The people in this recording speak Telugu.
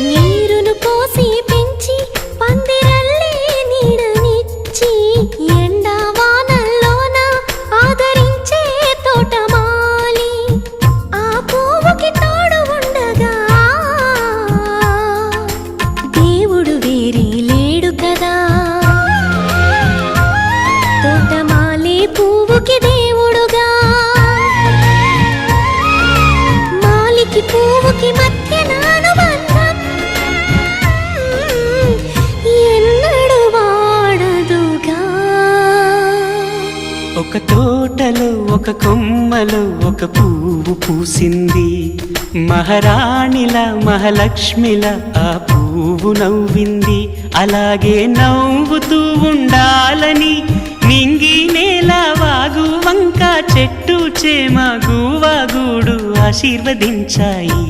నీరును పోసి పెంచి పందిరల్లే నీడనిచ్చి ఎండా వానల్లోన ఆదరించే తోటమాలి ఆ పువ్వుకి తోడు ఉండగా దేవుడు వేరే లేడు కదా తోటమాలి పువ్వుకి దేవుడుగా మాలికి పువ్వుకి మధ్య నానుబంధం ఎన్నడు వాడదుగా ఒక తోటలో ఒక కొమ్మలో ఒక పువ్వు పూసింది మహారాణిలా మహాలక్ష్మిలా ఆ పువ్వు నవ్వింది అలాగే నవ్వుతూ ఉండాలని నింగి నేల వాగు వంక చెట్టు చేమ గువ్వ గూడు ఆశీర్వదించాయి